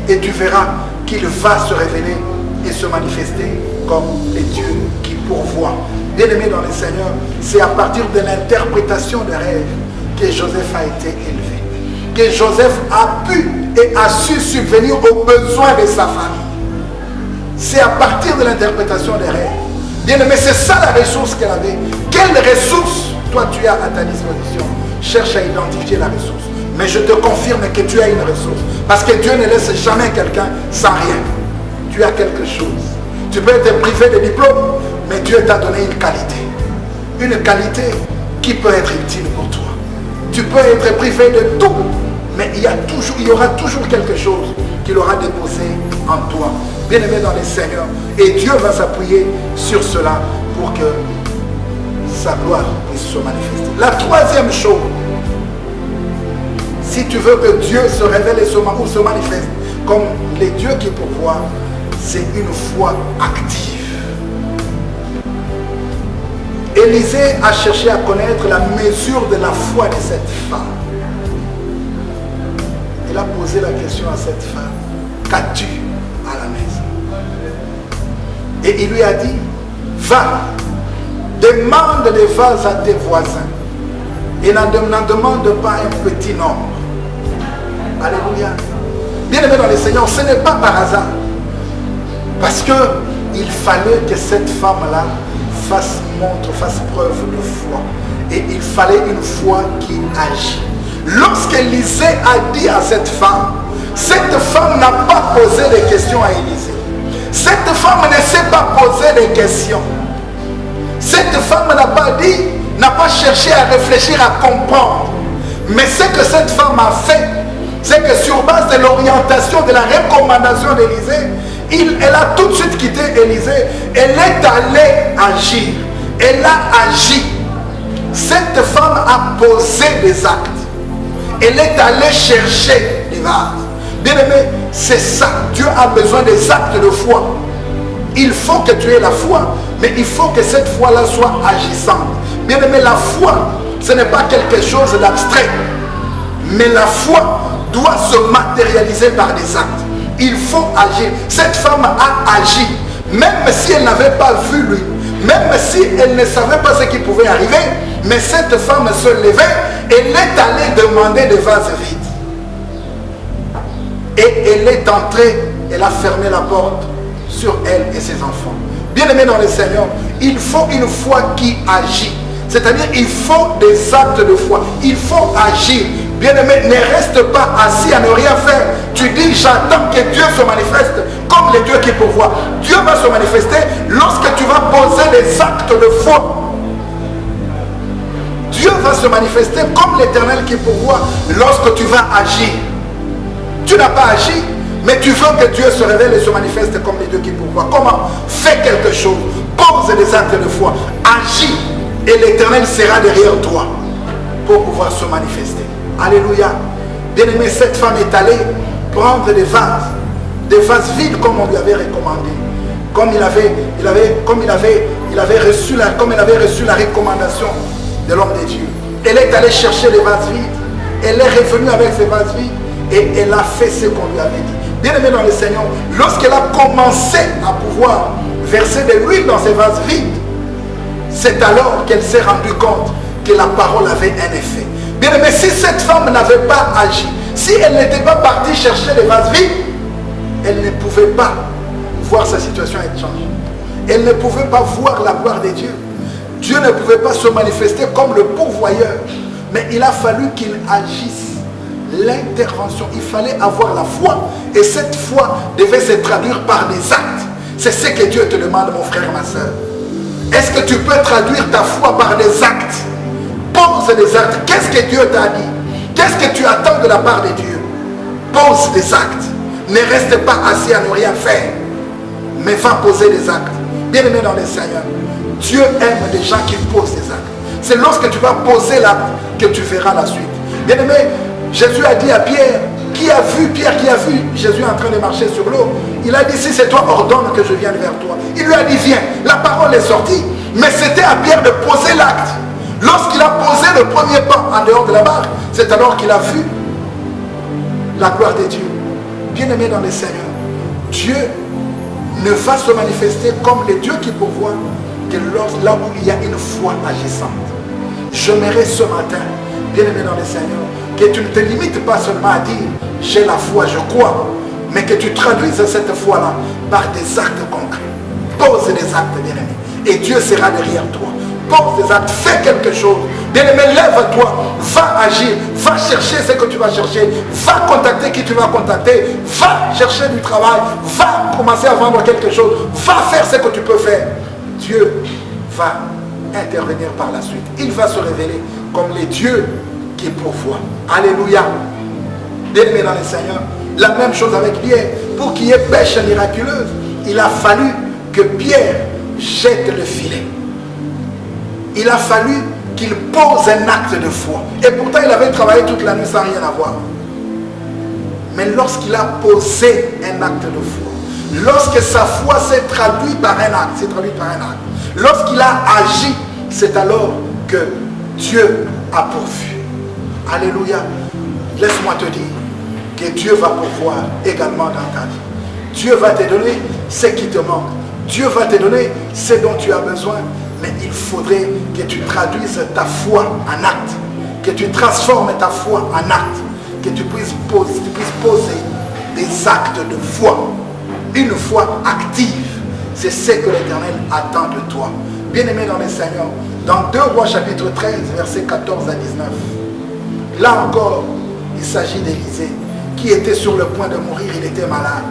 Et tu verras qu'il va se révéler et se manifester comme les dieux qui pourvoient. Bien-aimé dans le Seigneur, c'est à partir de l'interprétation des rêves que Joseph a été élevé. Que Joseph a pu et a su subvenir aux besoins de sa famille. C'est à partir de l'interprétation des rêves. Bien-aimé, c'est ça la ressource qu'elle avait. Quelle ressource toi tu as à ta disposition? Cherche à identifier la ressource. Mais je te confirme que tu as une ressource. Parce que Dieu ne laisse jamais quelqu'un sans rien. Tu as quelque chose. Tu peux être privé de diplôme, mais Dieu t'a donné une qualité. Une qualité qui peut être utile pour toi. Tu peux être privé de tout, mais il y aura toujours quelque chose qu'il aura déposé en toi. Bien-aimé dans le Seigneur. Et Dieu va s'appuyer sur cela pour que sa gloire puisse se manifester. La troisième chose, si tu veux que Dieu se révèle et se manifeste comme les dieux qui pourvoient, c'est une foi active. Élisée a cherché à connaître la mesure de la foi de cette femme. Il a posé la question à cette femme: qu'as-tu à la maison? Et il lui a dit: va, demande les vases à tes voisins et n'en demande pas un petit nombre. Alléluia. Bien-aimé dans le Seigneur, ce n'est pas par hasard. Parce qu'il fallait que cette femme-là fasse preuve de foi. Et il fallait une foi qui agit. Lorsqu'Élisée a dit à cette femme n'a pas posé de questions à Élisée. Cette femme ne s'est pas posé de questions. Cette femme n'a pas cherché à réfléchir, à comprendre. Mais ce que cette femme a fait, c'est que sur base de l'orientation, de la recommandation d'Élisée, elle a tout de suite quitté Élisée. Elle est allée agir. Elle a agi. Cette femme a posé des actes. Elle est allée chercher des vases. Bien aimé, c'est ça. Dieu a besoin des actes de foi. Il faut que tu aies la foi, mais il faut que cette foi-là soit agissante. Bien aimé, la foi, ce n'est pas quelque chose d'abstrait. Mais la foi doit se matérialiser par des actes. Il faut agir. Cette femme a agi Même si elle n'avait pas vu lui, même si elle ne savait pas ce qui pouvait arriver, mais cette femme se levait, elle est allée demander des vases vides. Et elle est entrée, elle a fermé la porte sur elle et ses enfants. Bien-aimés dans le Seigneur, il faut une foi qui agit. C'est-à-dire, il faut des actes de foi. Il faut agir. Bien-aimé, ne reste pas assis à ne rien faire. Tu dis, j'attends que Dieu se manifeste comme le Dieu qui pourvoit. Dieu va se manifester lorsque tu vas poser des actes de foi. Dieu va se manifester comme l'Éternel qui pourvoit lorsque tu vas agir. Tu n'as pas agi, mais tu veux que Dieu se révèle et se manifeste comme le Dieu qui pourvoit. Comment? Fais quelque chose. Pose des actes de foi. Agis. Et l'Éternel sera derrière toi pour pouvoir se manifester. Alléluia. Bien-aimé, cette femme est allée prendre des vases vides comme on lui avait recommandé. Comme elle avait reçu la recommandation de l'homme de Dieu. Elle est allée chercher les vases vides. Elle est revenue avec ces vases vides et elle a fait ce qu'on lui avait dit. Bien-aimé dans le Seigneur, lorsqu'elle a commencé à pouvoir verser de l'huile dans ces vases vides, c'est alors qu'elle s'est rendue compte que la parole avait un effet. Bien aimé, si cette femme n'avait pas agi, si elle n'était pas partie chercher les vases vides, elle ne pouvait pas voir sa situation être changée. Elle ne pouvait pas voir la gloire de Dieu. Dieu ne pouvait pas se manifester comme le pourvoyeur. Mais il a fallu qu'il agisse. L'intervention, il fallait avoir la foi. Et cette foi devait se traduire par des actes. C'est ce que Dieu te demande, mon frère, ma soeur. Est-ce que tu peux traduire ta foi par des actes? Pose des actes. Qu'est-ce que Dieu t'a dit? Qu'est-ce que tu attends de la part de Dieu? Pose des actes. Ne reste pas assis à ne rien faire, mais va poser des actes. Bien-aimé dans le Seigneur, Dieu aime des gens qui posent des actes. C'est lorsque tu vas poser l'acte que tu verras la suite. Bien-aimé, Jésus a dit à Pierre, Pierre qui a vu Jésus en train de marcher sur l'eau, il a dit, si c'est toi, ordonne que je vienne vers toi. Il lui a dit, viens. La parole est sortie. Mais c'était à Pierre de poser l'acte. Lorsqu'il a posé le premier pas en dehors de la barque, c'est alors qu'il a vu la gloire de Dieu. Bien-aimé dans le Seigneur, Dieu ne va se manifester comme le Dieu qui pourvoit que là où il y a une foi agissante. J'aimerais ce matin, bien-aimé dans le Seigneur, que tu ne te limites pas seulement à dire j'ai la foi, je crois, mais que tu traduises cette foi-là par des actes concrets. Pose des actes, bien-aimé, et Dieu sera derrière toi. Pose des actes, fais quelque chose. Bien-aimé, lève-toi, va agir, va chercher ce que tu vas chercher, va contacter qui tu vas contacter, va chercher du travail, va commencer à vendre quelque chose, va faire ce que tu peux faire. Dieu va intervenir par la suite. Il va se révéler comme les dieux qui pourvoient. Alléluia. Bien-aimé dans le Seigneur, la même chose avec Pierre. Pour qu'il y ait pêche miraculeuse, il a fallu que Pierre jette le filet. Il a fallu qu'il pose un acte de foi. Et pourtant, il avait travaillé toute la nuit sans rien avoir. Mais lorsqu'il a posé un acte de foi, lorsque sa foi s'est traduite par un acte, lorsqu'il a agi, c'est alors que Dieu a pourvu. Alléluia. Laisse-moi te dire que Dieu va pourvoir également dans ta vie. Dieu va te donner ce qui te manque. Dieu va te donner ce dont tu as besoin. Mais il faudrait que tu traduises ta foi en acte. Que tu transformes ta foi en acte. Que tu puisses poser des actes de foi. Une foi active. C'est ce que l'Éternel attend de toi. Bien-aimé dans le Seigneur, dans 2 Rois chapitre 13, versets 14 à 19. Là encore, il s'agit d'Élisée qui était sur le point de mourir, il était malade.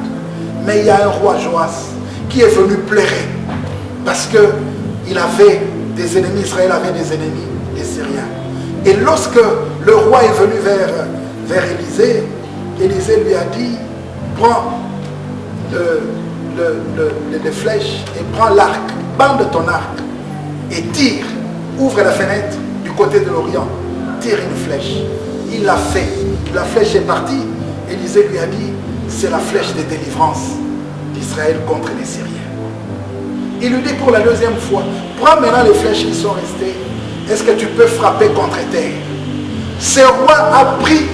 Mais il y a un roi Joas qui est venu pleurer parce que il avait des ennemis, Israël avait des ennemis, les Syriens. Et lorsque le roi est venu vers Élisée, Élisée lui a dit, prends les flèches et prends l'arc, bande ton arc et tire, ouvre la fenêtre du côté de l'Orient, tire une flèche. Il l'a fait, la flèche est partie. Élisée lui a dit, c'est la flèche de délivrance d'Israël contre les Syriens. Il lui dit pour la deuxième fois, prends maintenant les flèches qui sont restées, est-ce que tu peux frapper contre terre? Ce roi a pris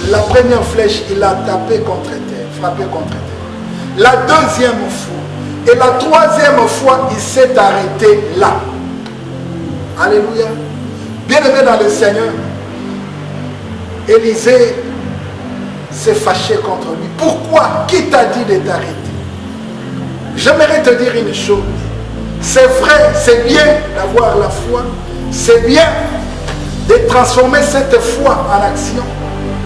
la première flèche, il a tapé contre terre, frappé contre terre. La deuxième fois, Et la troisième fois, il s'est arrêté là. Alléluia. Bien-aimé dans le Seigneur, Élisée s'est fâché contre lui. Pourquoi? Qui t'a dit de t'arrêter? J'aimerais te dire une chose. C'est vrai, c'est bien d'avoir la foi. C'est bien de transformer cette foi en action,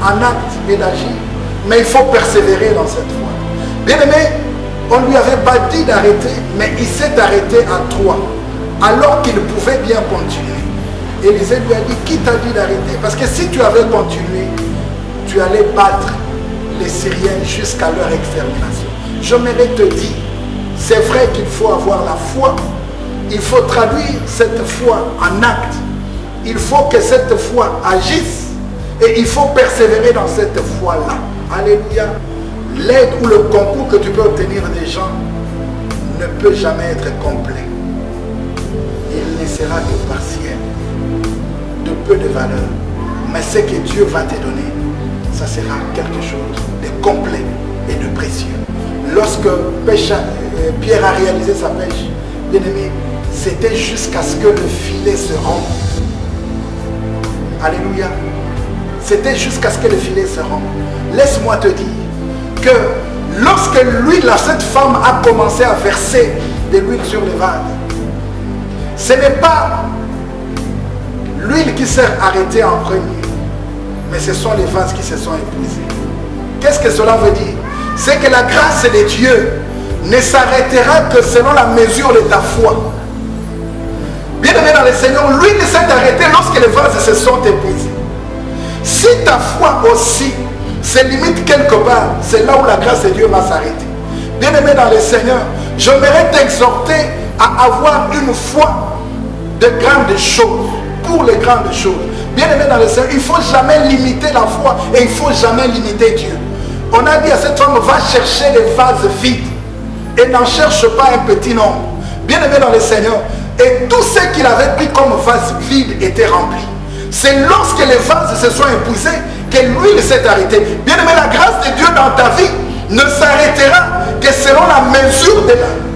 en acte et d'agir. Mais il faut persévérer dans cette foi. Bien-aimé, on ne lui avait pas dit d'arrêter, mais il s'est arrêté à 3, alors qu'il pouvait bien continuer. Élisée lui a dit, qui t'a dit d'arrêter? Parce que si tu avais continué, tu allais battre les Syriens jusqu'à leur extermination. J'aimerais te dire, c'est vrai qu'il faut avoir la foi. Il faut traduire cette foi en acte. Il faut que cette foi agisse. Et il faut persévérer dans cette foi-là. Alléluia. L'aide ou le concours que tu peux obtenir des gens ne peut jamais être complet. Il ne sera que partiel, de peu de valeur. Mais ce que Dieu va te donner, ça sera quelque chose de complet et de précieux. Lorsque Pierre a réalisé sa pêche, bien aimé, c'était jusqu'à ce que le filet se rompe. Alléluia. C'était jusqu'à ce que le filet se rompe. Laisse-moi te dire que lorsque cette femme a commencé à verser de l'huile sur les vases, ce n'est pas l'huile qui s'est arrêtée en premier, mais ce sont les vases qui se sont épuisés. Qu'est-ce que cela veut dire? C'est que la grâce de Dieu ne s'arrêtera que selon la mesure de ta foi. Bien-aimé dans le Seigneur, l'huile s'est arrêtée lorsque les vases se sont épuisés. Si ta foi aussi se limite quelque part, c'est là où la grâce de Dieu va s'arrêter. Bien-aimé dans le Seigneur, j'aimerais t'exhorter à avoir une foi de grandes choses, pour les grandes choses. Bien-aimé dans le Seigneur, il ne faut jamais limiter la foi et il ne faut jamais limiter Dieu. On a dit à cette femme, va chercher les vases vides et n'en cherche pas un petit nombre. Bien-aimé dans le Seigneur, et tout ce qu'il avait pris comme vase vide était rempli. C'est lorsque les vases se sont épuisés que l'huile s'est arrêtée. Bien-aimé, la grâce de Dieu dans ta vie ne s'arrêtera que selon la mesure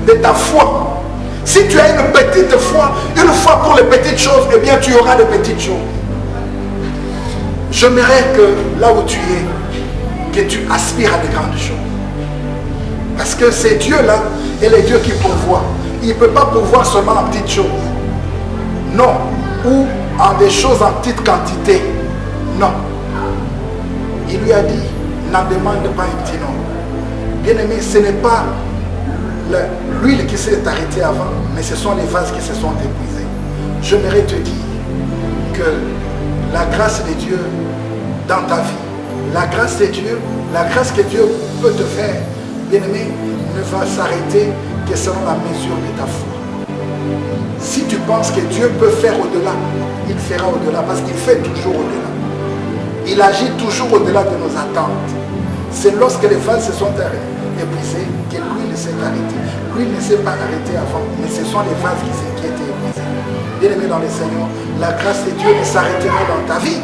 de ta foi. Si tu as une petite foi, une foi pour les petites choses, eh bien tu auras de petites choses. J'aimerais que là où tu es, que tu aspires à de grandes choses. Parce que c'est Dieu là, et le Dieu qui pourvoit. Il ne peut pas pourvoir seulement en petites choses. Non. Ou en des choses en petite quantité. Non. Il lui a dit, n'en demande pas un petit nombre. Bien-aimé, ce n'est pas l'huile qui s'est arrêtée avant, mais ce sont les vases qui se sont épuisés. J'aimerais te dire que la grâce de Dieu dans ta vie, la grâce de Dieu, la grâce que Dieu peut te faire, bien-aimé, ne va s'arrêter que selon la mesure de ta foi. Si tu penses que Dieu peut faire au-delà, il fera au-delà, parce qu'il fait toujours au-delà. Il agit toujours au-delà de nos attentes. C'est lorsque les vases se sont épuisés que l'huile s'est arrêtée. L'huile ne s'est pas arrêtée avant, mais ce sont les vases qui étaient épuisés. Bien-aimé dans le Seigneur, la grâce de Dieu ne s'arrêtera dans ta vie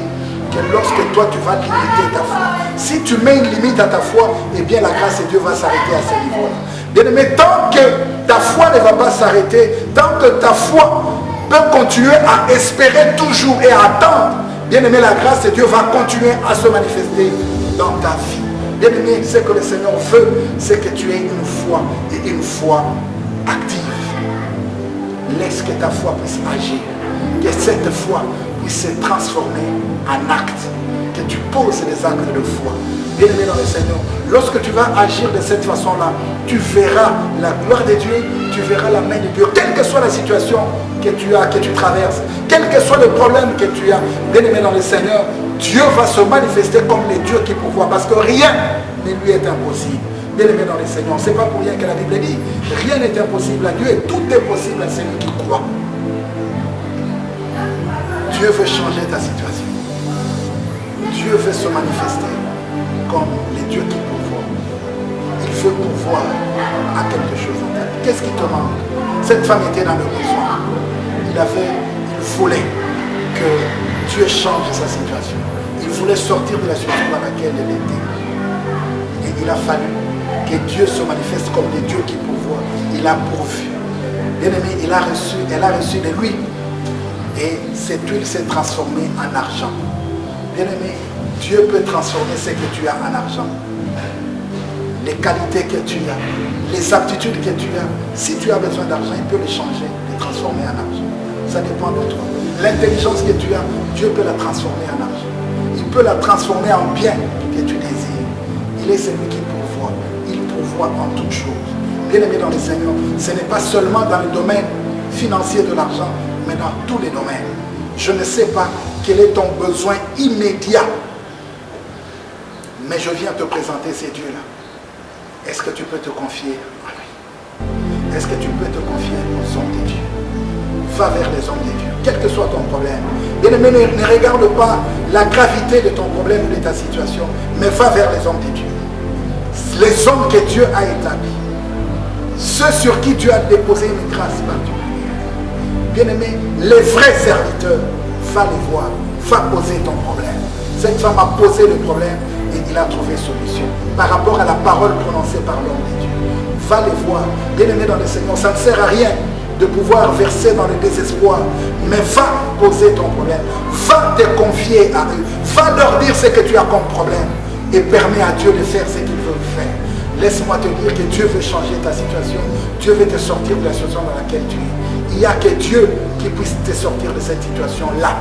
que lorsque toi tu vas limiter ta foi. Si tu mets une limite à ta foi, eh bien la grâce de Dieu va s'arrêter à ce niveau-là. Bien-aimé, tant que ta foi ne va pas s'arrêter, tant que ta foi peut continuer à espérer toujours et à attendre, bien-aimé, la grâce de Dieu va continuer à se manifester dans ta vie. Bien-aimé, ce que le Seigneur veut, c'est que tu aies une foi et une foi active. Laisse que ta foi puisse agir, que cette foi puisse se transformer en acte, que tu poses des actes de foi. Bien-aimé dans le Seigneur, lorsque tu vas agir de cette façon-là, tu verras la gloire de Dieu, tu verras la main de Dieu, quelle que soit la situation que tu as, que tu traverses, quel que soit le problème que tu as, bien-aimé dans le Seigneur, Dieu va se manifester comme le Dieu qui pourvoit, parce que rien ne lui est impossible. Bien-aimé dans le Seigneur, ce n'est pas pour rien que la Bible dit, rien n'est impossible à Dieu et tout est possible à celui qui croit. Dieu veut changer ta situation. Dieu veut se manifester comme le Dieu qui pourvoit. Il veut pourvoir à quelque chose en ta vie. Qu'est-ce qui te manque? Cette femme était dans le besoin. Il voulait que Dieu change sa situation. Il voulait sortir de la situation dans laquelle elle était. Et il a fallu que Dieu se manifeste comme le Dieu qui pourvoit. Il il a pourvu. Bien-aimé, elle a reçu de lui. Et cette huile s'est transformée en argent. Bien-aimé, Dieu peut transformer ce que tu as en argent. Les qualités que tu as, les aptitudes que tu as. Si tu as besoin d'argent, il peut les changer, les transformer en argent. Ça dépend de toi. L'intelligence que tu as, Dieu peut la transformer en argent. Il peut la transformer en bien que tu désires. Il est celui qui pourvoit. Il pourvoit en toutes choses. Bien-aimé dans le Seigneur, ce n'est pas seulement dans le domaine financier de l'argent, mais dans tous les domaines. Je ne sais pas quel est ton besoin immédiat, mais je viens te présenter ces dieux-là. Est-ce que tu peux te confier à lui? Est-ce que tu peux te confier aux hommes de Dieu? Va vers les hommes de Dieu, quel que soit ton problème. Bien-aimé, ne regarde pas la gravité de ton problème ou de ta situation, mais va vers les hommes de Dieu. Les hommes que Dieu a établis, ceux sur qui Dieu a déposé une grâce particulière. Bien-aimé, les vrais serviteurs, va les voir, va poser ton problème. Cette femme a posé le problème et il a trouvé solution par rapport à la parole prononcée par l'homme de Dieu. Va les voir. Bien-aimé dans le Seigneur, ça ne sert à rien de pouvoir verser dans le désespoir, mais va poser ton problème, va te confier à eux, va leur dire ce que tu as comme problème et permets à Dieu de faire ce qu'il veut faire. Laisse-moi te dire que Dieu veut changer ta situation, Dieu veut te sortir de la situation dans laquelle tu es. Il n'y a que Dieu qui puisse te sortir de cette situation-là,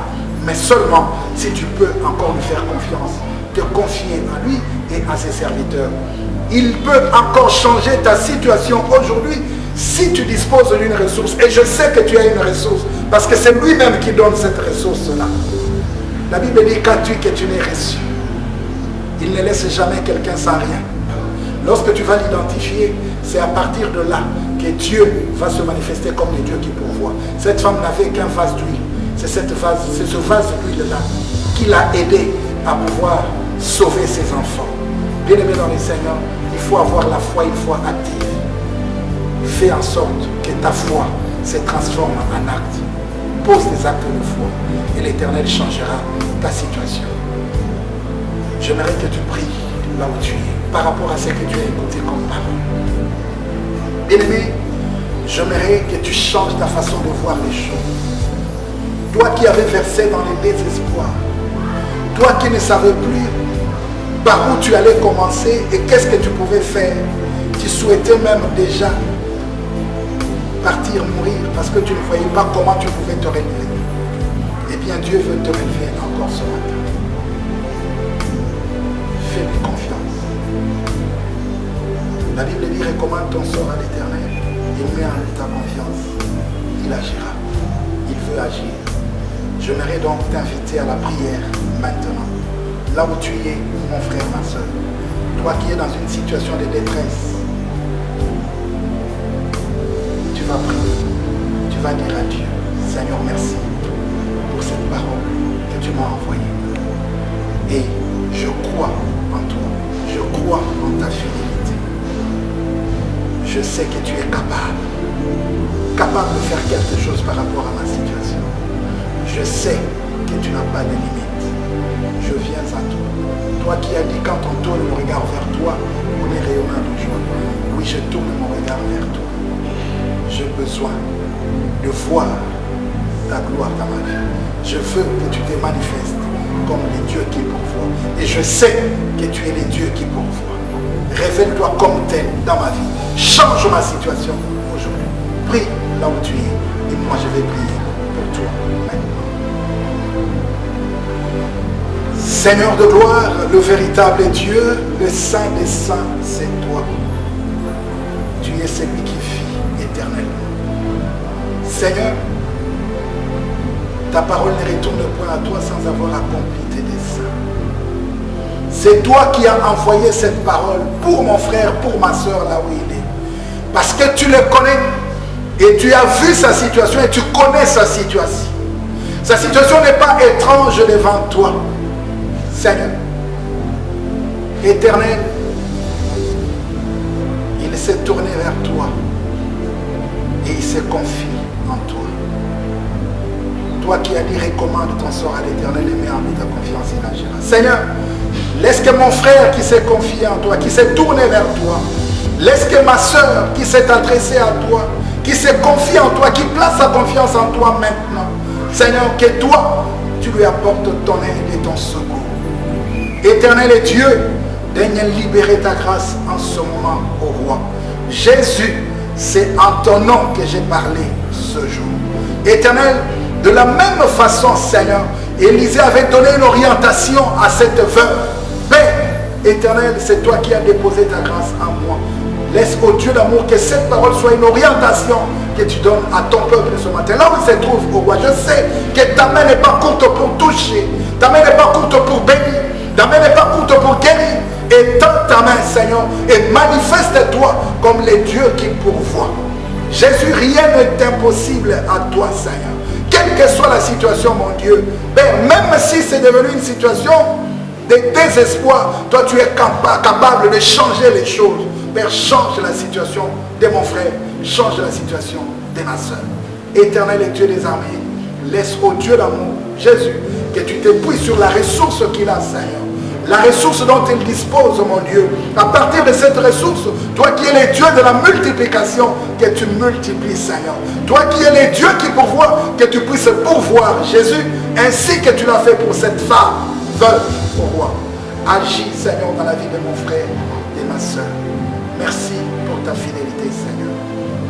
mais seulement si tu peux encore lui faire confiance, te confier à lui et à ses serviteurs. Il peut encore changer ta situation aujourd'hui si tu disposes d'une ressource. Et je sais que tu as une ressource, parce que c'est lui-même qui donne cette ressource-là. La Bible dit qu'as-tu que tu n'aies reçu. Il ne laisse jamais quelqu'un sans rien. Lorsque tu vas l'identifier, c'est à partir de là que Dieu va se manifester comme le Dieu qui pourvoit. Cette femme n'avait qu'un vase d'huile. C'est ce vase d'huile-là qui l'a aidé à pouvoir sauver ses enfants. Bien-aimé dans le Seigneur, il faut avoir la foi une foi active. Fais en sorte que ta foi se transforme en acte. Pose des actes de foi et l'Éternel changera ta situation. J'aimerais que tu pries là où tu es par rapport à ce que tu as écouté comme parole. Bien-aimé, j'aimerais que tu changes ta façon de voir les choses. Toi qui avais versé dans le désespoir, toi qui ne savais plus par où tu allais commencer et qu'est-ce que tu pouvais faire, tu souhaitais même déjà partir mourir parce que tu ne voyais pas comment tu pouvais te relever. Eh bien, Dieu veut te relever encore ce matin. Fais-lui confiance. La Bible dit, recommande ton sort à l'Éternel et mets en lui ta confiance. Il agira. Il veut agir. J'aimerais donc t'inviter à la prière maintenant. Là où tu es, mon frère, ma soeur. Toi qui es dans une situation de détresse, tu vas prier. Tu vas dire à Dieu, Seigneur, merci pour cette parole que tu m'as envoyée. Et je crois en toi. Je crois en ta fidélité. Je sais que tu es capable de faire quelque chose par rapport à ma situation. Je sais que tu n'as pas de limite. Je viens à toi. Toi qui as dit quand on tourne le regard vers toi, on est rayonnant de joie. Oui, je tourne mon regard vers toi. J'ai besoin de voir ta gloire dans ma vie. Je veux que tu te manifestes comme le Dieu qui pourvoit. Et je sais que tu es le Dieu qui pourvoit. Révèle-toi comme tel dans ma vie. Change ma situation aujourd'hui. Prie là où tu es. Et moi je vais prier pour toi maintenant. Seigneur de gloire, le véritable Dieu, le Saint des Saints, c'est toi. Tu es celui qui vit éternellement. Seigneur, ta parole ne retourne point à toi sans avoir accompli tes desseins. C'est toi qui as envoyé cette parole pour mon frère, pour ma soeur là où il est. Parce que tu le connais et tu as vu sa situation et tu connais sa situation. Sa situation n'est pas étrange devant toi. Seigneur, éternel, il s'est tourné vers toi et il se confie en toi. Toi qui as dit recommande ton sort à l'Éternel et mets en lui ta confiance, il agira. Seigneur, laisse que mon frère qui s'est confié en toi, qui s'est tourné vers toi, Laisse que ma soeur qui s'est adressée à toi, qui se confie en toi, qui place sa confiance en toi maintenant, Seigneur, que toi, tu lui apportes ton aide et ton secours. Éternel et Dieu, daigne libérer ta grâce en ce moment, ô roi. Jésus, c'est en ton nom que j'ai parlé ce jour. Éternel, de la même façon, Seigneur, Élisée avait donné une orientation à cette veuve. Père éternel, c'est toi qui as déposé ta grâce en moi. Laisse, ô Dieu d'amour, que cette parole soit une orientation que tu donnes à ton peuple ce matin. Là où il se trouve, ô roi, je sais que ta main n'est pas courte pour toucher, ta main n'est pas courte pour bénir, ta main n'est pas courte pour guérir. Étends ta main, Seigneur, et manifeste-toi comme les dieux qui pourvoient. Jésus, rien n'est impossible à toi, Seigneur. Quelle que soit la situation, mon Dieu, Père, même si c'est devenu une situation de désespoir, toi tu es capable de changer les choses. Père, change la situation de mon frère, change la situation de ma soeur. Éternel et Dieu des armées, laisse au Dieu d'amour, Jésus, que tu t'appuies sur la ressource qu'il a, Seigneur. La ressource dont il dispose, mon Dieu. À partir de cette ressource, toi qui es le Dieu de la multiplication, que tu multiplies, Seigneur. Toi qui es le Dieu qui pourvoit, que tu puisses pourvoir, Jésus, ainsi que tu l'as fait pour cette femme, veuve, au roi. Agis, Seigneur, dans la vie de mon frère et ma soeur. Merci pour ta fidélité, Seigneur.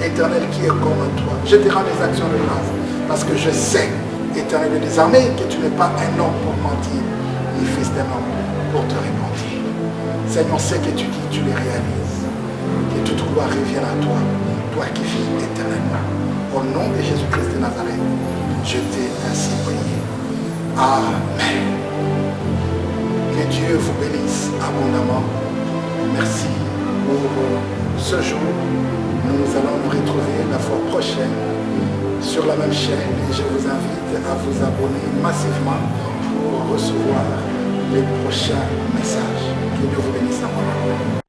Éternel qui est comme toi. Je te rends des actions de grâce, parce que je sais, Éternel des armées, que tu n'es pas un homme pour mentir, ni fils d'un homme pour te repentir. Seigneur, ce que tu dis, tu les réalises. Que toute gloire revienne à toi, toi qui vis éternellement. Au nom de Jésus-Christ de Nazareth, je t'ai ainsi prié. Amen. Que Dieu vous bénisse abondamment. Merci pour ce jour. Nous allons nous retrouver la fois prochaine sur la même chaîne et je vous invite à vous abonner massivement pour recevoir les prochains messages. Que Dieu vous bénisse abondamment.